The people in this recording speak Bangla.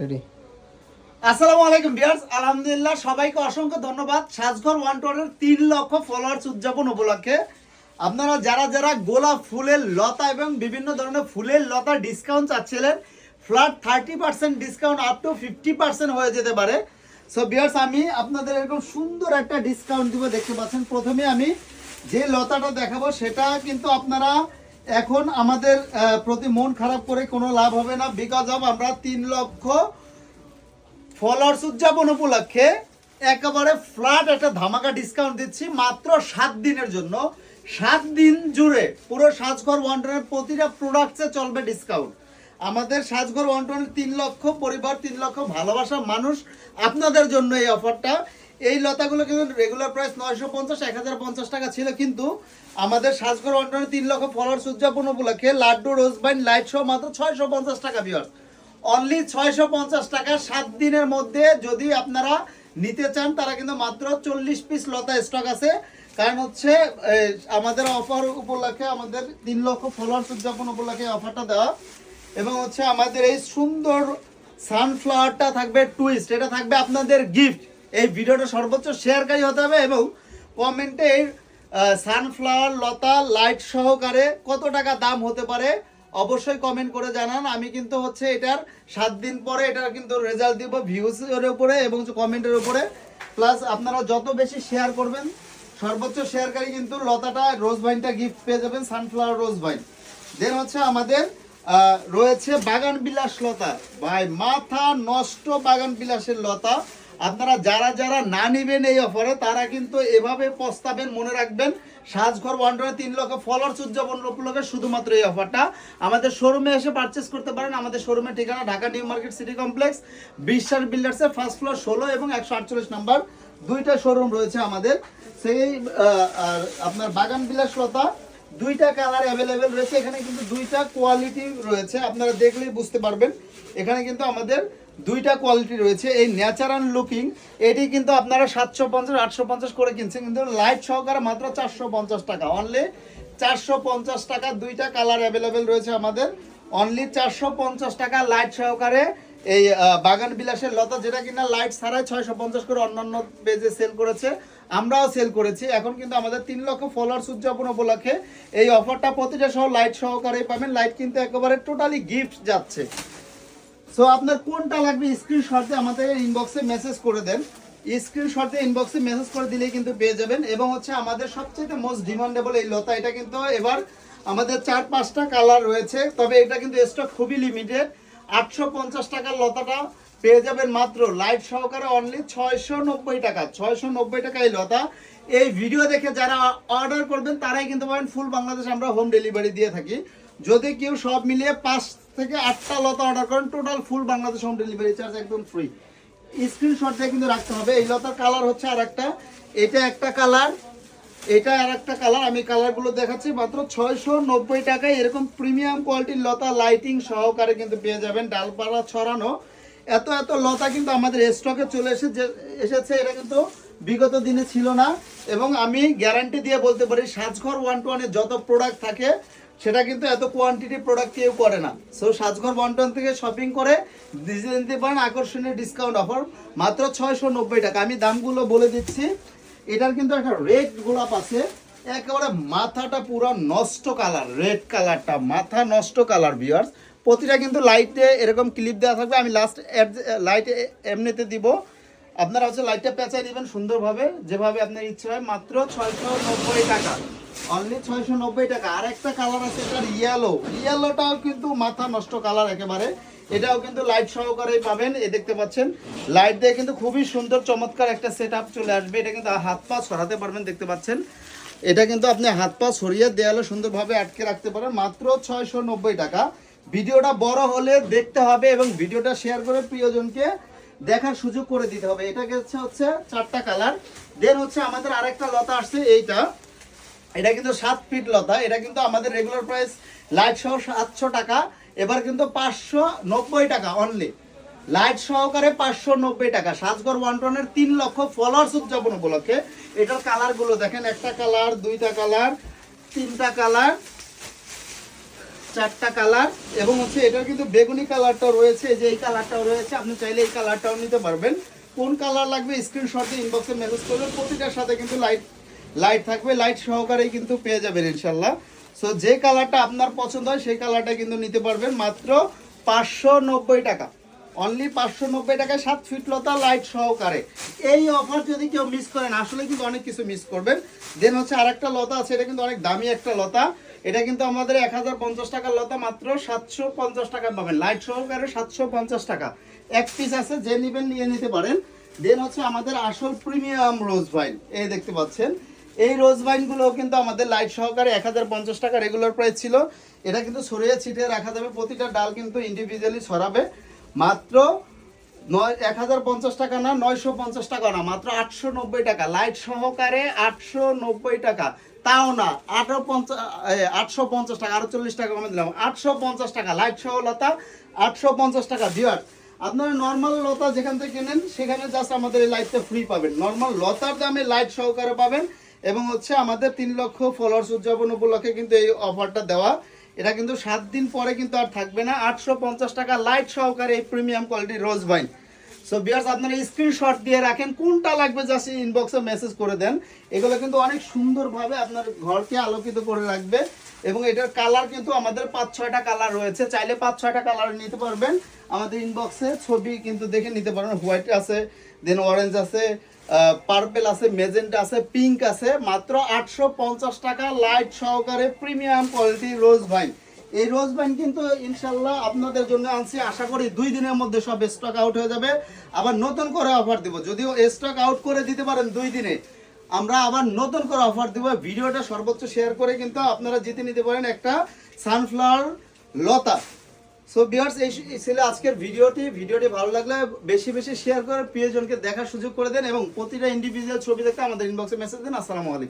রেডি। আসসালামু আলাইকুম ভিউয়ার্স, আলহামদুলিল্লাহ সবাইকে অসংখ্য ধন্যবাদ। সাজঘর 120 3 লক্ষ ফলোয়ার্স উদযাপন উপলক্ষে আপনারা যারা যারা গোলাপ ফুলের লতা এবং বিভিন্ন ধরনের ফুলের লতা ডিসকাউন্ট চাচ্ছিলেন, ফ্ল্যাট 30% ডিসকাউন্ট আপ টু 50% হয়ে যেতে পারে। সো ভিউয়ার্স, আমি আপনাদের এরকম সুন্দর একটা ডিসকাউন্ট দিব। দেখতে পাচ্ছেন, প্রথমে আমি যে লতাটা দেখাবো সেটা কিন্তু আপনারা এখন আমাদের প্রতি মন খারাপ করে কোনো লাভ হবে না, বিকজ অফ আমরা 3 লক্ষ ফলোয়ার্স উদযাপন উপলক্ষে একেবারে ফ্ল্যাট একটা ধামাকা ডিসকাউন্ট দিচ্ছি মাত্র 7 দিনের জন্য। 7 দিন জুড়ে পুরো সাজঘর 120 প্রতিটা প্রোডাক্টসে চলবে ডিসকাউন্ট। আমাদের সাজঘর 120 3 লক্ষ পরিবার, 3 লক্ষ ভালোবাসা মানুষ, আপনাদের জন্য এই অফারটা। এই লতাগুলো কিন্তু রেগুলার প্রাইস 950 1050 টাকা ছিল, কিন্তু আমাদের সাজঘর 120 3 লক্ষ ফলোয়ার্স উদযাপন উপলক্ষে লাড্ডু রোজবাইন লাইট সহ মাত্র 650 টাকা ভিউয়ার্স। অনলি 650 টাকা 7 দিনের মধ্যে। যদি আপনারা নিতে চান তারা কিন্তু মাত্র 40 পিস লতা স্টক আছে। কারণ হচ্ছে আমাদের অফার উপলক্ষে, আমাদের 3 লক্ষ ফলোয়ার্স উদযাপন উপলক্ষে অফারটা দেওয়া। এবং হচ্ছে আমাদের এই সুন্দর সানফ্লাওয়ারটা থাকবে টুইস্ট, এটা থাকবে আপনাদের গিফট। এই ভিডিওটা সর্বোচ্চ শেয়ারকারী হতে হবে এবং কমেন্টে সানফ্লাওয়ার লতা লাইট সহকারে কত টাকা দাম হতে পারে অবশ্যই কমেন্ট করে জানান। আমি কিন্তু হচ্ছে এটার 7 দিন পরে এটার কিন্তু রেজাল্ট দিব ভিউজের উপরে এবং কমেন্টের উপরে। প্লাস আপনারা যত বেশি শেয়ার করবেন, সর্বোচ্চ শেয়ারকারী কিন্তু লতাটা রোজ ভাইনটা গিফট পেয়ে যাবেন, সানফ্লাওয়ার রোজ ভাইন। দেন হচ্ছে আমাদের রয়েছে বাগান বিলাস লতা। ভাই মাথা নষ্ট বাগান বিলাসের লতা। আপনারা যারা যারা না নিবেন এই অফারে তারা কিন্তু এভাবে পস্তাবেন। মনে রাখবেন, সাজঘর 120 3 লক্ষ ফলোয়ার্স উদযাপন উপলক্ষে শুধুমাত্র এই অফারটা। আমাদের শোরুমে এসে পারচেস করতে পারেন। আমাদের শোরুমের ঠিকানা Dhaka new market city complex, বিশ্বাস বিল্ডার্সের ফার্স্ট ফ্লোর 16 এবং 148 নাম্বার, দুইটা শোরুম রয়েছে আমাদের। সেই আর আপনার বাগান বিলাস লতা দুইটা কালার অ্যাভেলেবেল রয়েছে। এখানে কিন্তু দুইটা কোয়ালিটি রয়েছে, আপনারা দেখলেই বুঝতে পারবেন। এখানে কিন্তু আমাদের দুইটা কোয়ালিটি রয়েছে। এই ন্যাচারাল লুকিং এটি কিন্তু আপনারা 750 850 করে কিনছেন, কিন্তু লাইট সহকারে মাত্র 450 টাকা। অনলি 450 টাকা। দুইটা কালার অ্যাভেলেবেল রয়েছে আমাদের। অনলি 450 টাকা লাইট সহকারে এই বাগান বিলাসের লতা, যেটা কিনা লাইট ছাড়াই 650 করে অন্যান্য পেজে সেল করেছে, আমরাও সেল করেছি। এখন কিন্তু আমাদের 3 লক্ষ ফলোয়ার্স উদযাপন উপলক্ষে এই অফারটা প্রতিটা সহ লাইট সহকারে পাবেন। লাইট কিন্তু একেবারে টোটালি গিফট যাচ্ছে। সো আপনার কোনটা লাগবে স্ক্রিনশটে আমাদের ইনবক্সে মেসেজ করে দেন। স্ক্রিনশটে ইনবক্সে মেসেজ করে দিলেই কিন্তু পেয়ে যাবেন। এবং হচ্ছে আমাদের সবচেয়ে মোস্ট ডিমান্ডেবল এই লতা, এটা কিন্তু এবার আমাদের 4-5টা কালার রয়েছে, তবে এটা কিন্তু স্টক খুবই লিমিটেড। 850 টাকার লতাটা পেয়ে যাবেন মাত্র লাইট সহকারে অনলি 690 টাকা। 690 টাকা এই লতা। এই ভিডিও দেখে যারা অর্ডার করবেন তারাই কিন্তু পাবেন। ফুল বাংলাদেশ আমরা হোম ডেলিভারি দিয়ে থাকি। যদি কেউ সব মিলিয়ে 5 থেকে 8টা লতা অর্ডার করেন, total full Bangladesh home delivery charge একদম ফ্রি। স্ক্রিনশট দিয়ে কিন্তু রাখতে হবে। এই লতার কালার হচ্ছে আর একটা, এটা একটা কালার, এটা আর একটা কালার। আমি কালারগুলো দেখাচ্ছি। মাত্র 690 টাকায় এরকম প্রিমিয়াম কোয়ালিটির লতা লাইটিং সহকারে কিন্তু পেয়ে যাবেন। ডালপালা ছড়ানো এত এত লতা কিন্তু আমাদের স্টকে চলে এসেছে। এটা কিন্তু বিগত দিনে ছিল না। এবং আমি গ্যারান্টি দিয়ে বলতে পারি, সাজঘর 120 যত প্রোডাক্ট থাকে সেটা কিন্তু এত কোয়ান্টিটি প্রোডাক্ট কেউ করে না। সো সাজঘর 120 থেকে শপিং করে নিজে নিতে পারেন আকর্ষণীয় ডিসকাউন্ট অফার মাত্র 690 টাকা। আমি দামগুলো বলে দিচ্ছি। এটার কিন্তু একটা রেড গোলাপ আছে, একেবারে মাথাটা পুরো নষ্ট কালার, রেড কালারটা মাথা নষ্ট কালার ভিউয়ার্স। প্রতিটা কিন্তু লাইটে এরকম ক্লিপ দেওয়া থাকবে। আমি লাস্ট লাইটে এমনিতে দিব, আপনারা হচ্ছে লাইটটা পেঁচাই নেবেন সুন্দরভাবে, যেভাবে আপনার ইচ্ছে হয়। মাত্র 690 টাকা, অনলি 690 টাকা। আর একটা কালার আছে, এটার ইয়েলোটাও কিন্তু মাথা নষ্ট কালার একেবারে। এটাও কিন্তু লাইট সহকারেই পাবেন। এই দেখতে পাচ্ছেন, লাইট দিয়ে কিন্তু খুবই সুন্দর চমৎকার একটা সেট আপ চলে আসবে। এটা কিন্তু হাত পা সরাতে পারবেন, দেখতে পাচ্ছেন। এটা কিন্তু আপনি হাত পা সরিয়ে দেয়ালে সুন্দরভাবে আটকে রাখতে পারেন। মাত্র 690 টাকা। ভিডিওটা বড় হলে দেখতে হবে এবং ভিডিওটা শেয়ার করে প্রিয়জনকে দেখার সুযোগ করে দিতে হবে। এটা হচ্ছে 4টা কালার। দেন হচ্ছে আমাদের আরেকটা লতা আসছে, এইটা, এটা কিন্তু 7 ফিট লতা। এটা কিন্তু আমাদের রেগুলার প্রাইস লাইট সহ 700 টাকা, এবার কিন্তু 590 টাকা অনলি। লাইট সহকারে 590 টাকা। সাজঘর 120 3 লক্ষ ফলোয়ার্স উদযাপন উপলক্ষে এটার কালারগুলো দেখেন। একটা কালার, দুইটা কালার, তিনটা কালার, 4টা কালার এবং হচ্ছে এটার কিন্তু বেগুনি কালারটাও রয়েছে, এই যে এই কালারটাও রয়েছে, আপনি চাইলে এই কালারটাও নিতে পারবেন। কোন কালার লাগবে স্ক্রিনশট দিয়ে ইনবক্সে মেসেজ করবেন। প্রতিটার সাথে কিন্তু লাইট থাকবে, লাইট সহকারেই কিন্তু পেয়ে যাবেন ইনশাল্লাহ। সো যে কালারটা আপনার পছন্দ হয় সেই কালারটা কিন্তু নিতে পারবেন মাত্র 590 টাকা, অনলি 590 টাকায় 7 ফিট লতা লাইট সহকারে। এই অফার যদি কেউ মিস করেন আসলে কিন্তু অনেক কিছু মিস করবেন। দেন হচ্ছে আরেকটা লতা আছে, এটা কিন্তু অনেক দামি একটা লতা, এটা কিন্তু আমাদের 1050 টাকার লতা মাত্র 750 টাকা পাবেন, লাইট সহকারে 750 টাকা। এক পিস আছে, যে নেবেন নিয়ে নিতে পারেন। দেন হচ্ছে আমাদের আসল প্রিমিয়াম রোজ ভাইন, এই দেখতে পাচ্ছেন, এই রোজ ভাইনগুলো কিন্তু আমাদের লাইট সহকারে 1050 টাকা রেগুলার প্রাইস ছিল। এটা কিন্তু ছড়িয়ে ছিটিয়ে রাখা যাবে, প্রতিটা ডাল কিন্তু ইন্ডিভিজুয়ালি ছড়াবে। মাত্র 1050 টাকা না, 950 টাকা না, মাত্র 890 টাকা লাইট সহকারে, 890 টাকা। তাও না 850 টাকা, আরো 40 টাকা কমে দিলাম, 850 টাকা লাইট সহ লতা, 850 টাকা। ভিউয়ার আপনারা নর্মাল লতা যেখান থেকে কেনেন সেখানে জাস্ট আমাদের এই লাইটটা ফ্রি পাবেন, নর্মাল লতার দামে লাইট সহকারে পাবেন। এবং হচ্ছে আমাদের 3 লক্ষ ফলোয়ার্স উদযাপন উপলক্ষে কিন্তু এই অফারটা দেওয়া, এটা কিন্তু 7 দিন পরে কিন্তু আর থাকবে না। 850 টাকা লাইট সহকারে এই প্রিমিয়াম কোয়ালিটির রোজ ভাইন। সো ভিউয়ার্স আপনারা স্ক্রিনশট দিয়ে রাখেন, কোনটা লাগবে জাস্ট ইনবক্সে মেসেজ করে দেন। এগুলো কিন্তু অনেক সুন্দরভাবে আপনার ঘরকে আলোকিত করে রাখবে। এবং এটার কালার কিন্তু আমাদের 5-6টা কালার রয়েছে, চাইলে 5-6টা কালার নিতে পারবেন। আমাদের ইনবক্সে ছবি কিন্তু দেখে নিতে পারবেন। হোয়াইট আছে, দেন অরেঞ্জ আছে, পার্পেল আছে, মেজেন্টা আছে, পিঙ্ক আছে। মাত্র 850 টাকা লাইট সহকারে প্রিমিয়াম কোয়ালিটি রোজ ভাইন। এই রোজ ভাইন কিন্তু ইনশাল্লাহ আপনাদের জন্য আনছি, আশা করি 2 দিনের মধ্যে সব স্টক আউট হয়ে যাবে। আবার নতুন করে অফার দিব, যদিও স্টক আউট করে দিতে পারেন 2 দিনে, আমরা আবার নতুন করে অফার দিব। ভিডিওটা সর্বোচ্চ শেয়ার করে কিন্তু আপনারা জিতে নিতে পারেন একটা সানফ্লাওয়ার লতা। সো ভিউয়ার্স এই ছিল আজকের ভিডিওটি ভালো লাগলে বেশি বেশি শেয়ার করে প্রিয়জনকে দেখার সুযোগ করে দেন এবং প্রতিটা ইন্ডিভিজুয়াল ছবি দেখতে আমাদের ইনবক্সে মেসেজ দিন। আসসালামু আলাইকুম।